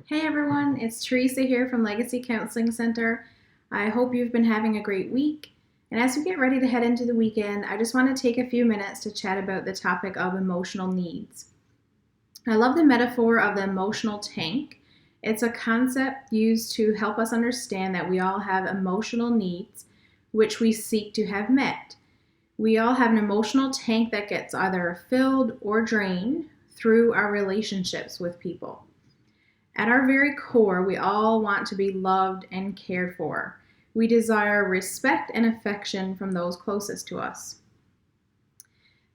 Hey everyone, it's Teresa here from Legacy Counseling Center. I hope you've been having a great week. And as we get ready to head into the weekend, I just want to take a few minutes to chat about the topic of emotional needs. I love the metaphor of the emotional tank. It's a concept used to help us understand that we all have emotional needs which we seek to have met. We all have an emotional tank that gets either filled or drained through our relationships with people. At our very core, we all want to be loved and cared for. We desire respect and affection from those closest to us.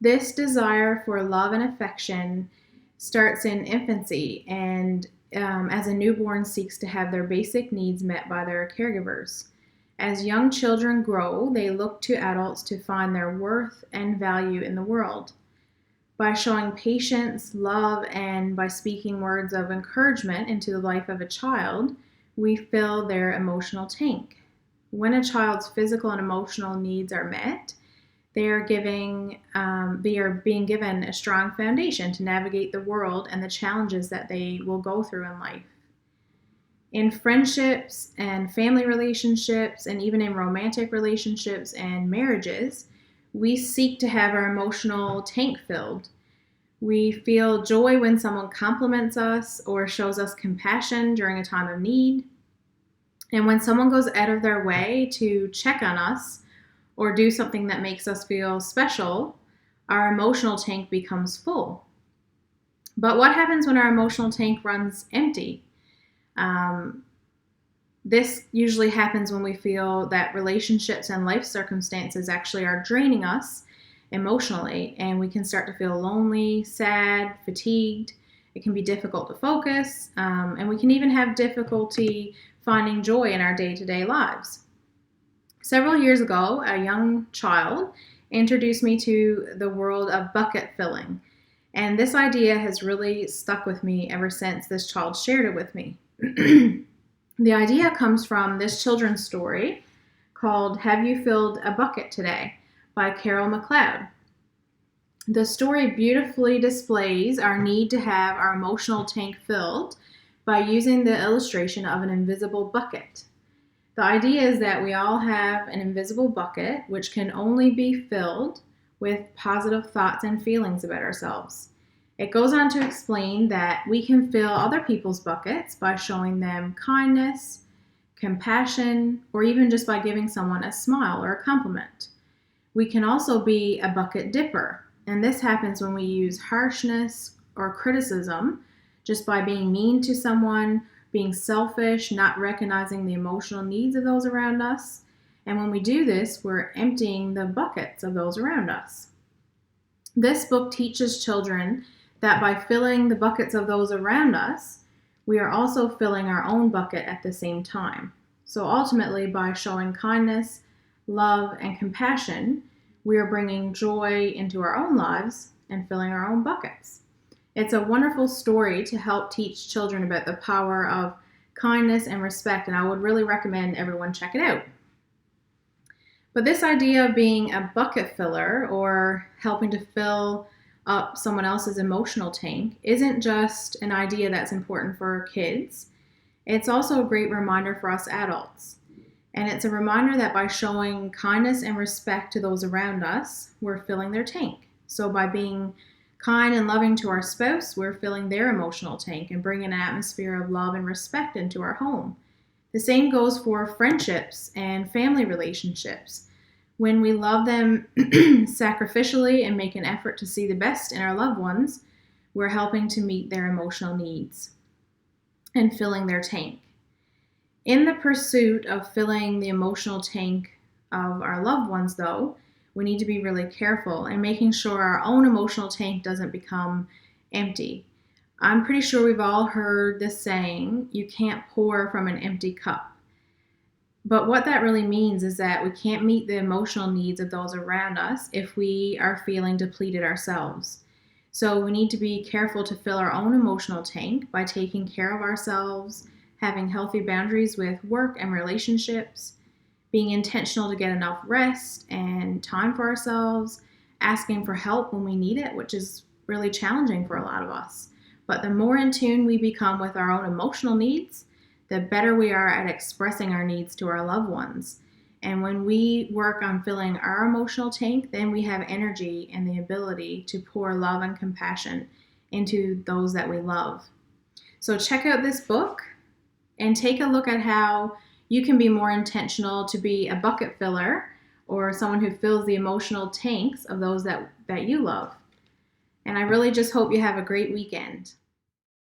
This desire for love and affection starts in infancy and as a newborn seeks to have their basic needs met by their caregivers. As young children grow, they look to adults to find their worth and value in the world. By showing patience, love, and by speaking words of encouragement into the life of a child, we fill their emotional tank. When a child's physical and emotional needs are met, they are being given a strong foundation to navigate the world and the challenges that they will go through in life. In friendships and family relationships, and even in romantic relationships and marriages, we seek to have our emotional tank filled. We feel joy when someone compliments us or shows us compassion during a time of need. And when someone goes out of their way to check on us or do something that makes us feel special, our emotional tank becomes full. But what happens when our emotional tank runs empty? This usually happens when we feel that relationships and life circumstances actually are draining us emotionally, and we can start to feel lonely, sad, fatigued. It can be difficult to focus, and we can even have difficulty finding joy in our day-to-day lives. Several years ago, a young child introduced me to the world of bucket filling, and this idea has really stuck with me ever since this child shared it with me. The idea comes from this children's story called Have You Filled a Bucket Today? By Carol McLeod. The story beautifully displays our need to have our emotional tank filled by using the illustration of an invisible bucket. The idea is that we all have an invisible bucket which can only be filled with positive thoughts and feelings about ourselves. It goes on to explain that we can fill other people's buckets by showing them kindness, compassion, or even just by giving someone a smile or a compliment. We can also be a bucket dipper, and this happens when we use harshness or criticism just by being mean to someone, being selfish, not recognizing the emotional needs of those around us. And when we do this, we're emptying the buckets of those around us. This book teaches children that by filling the buckets of those around us, we are also filling our own bucket at the same time. So ultimately, by showing kindness, love, and compassion, we are bringing joy into our own lives and filling our own buckets. It's a wonderful story to help teach children about the power of kindness and respect, and I would really recommend everyone check it out. But this idea of being a bucket filler or helping to fill up someone else's emotional tank isn't just an idea that's important for kids. It's also a great reminder for us adults. And it's a reminder that by showing kindness and respect to those around us, we're filling their tank. So by being kind and loving to our spouse, we're filling their emotional tank and bringing an atmosphere of love and respect into our home. The same goes for friendships and family relationships. When we love them sacrificially and make an effort to see the best in our loved ones, we're helping to meet their emotional needs and filling their tank. In the pursuit of filling the emotional tank of our loved ones, though, we need to be really careful and making sure our own emotional tank doesn't become empty. I'm pretty sure we've all heard this saying, you can't pour from an empty cup. But what that really means is that we can't meet the emotional needs of those around us if we are feeling depleted ourselves. So we need to be careful to fill our own emotional tank by taking care of ourselves, having healthy boundaries with work and relationships, being intentional to get enough rest and time for ourselves, asking for help when we need it, which is really challenging for a lot of us. But the more in tune we become with our own emotional needs, the better we are at expressing our needs to our loved ones. And when we work on filling our emotional tank, then we have energy and the ability to pour love and compassion into those that we love. So check out this book and take a look at how you can be more intentional to be a bucket filler or someone who fills the emotional tanks of those that you love. And I really just hope you have a great weekend.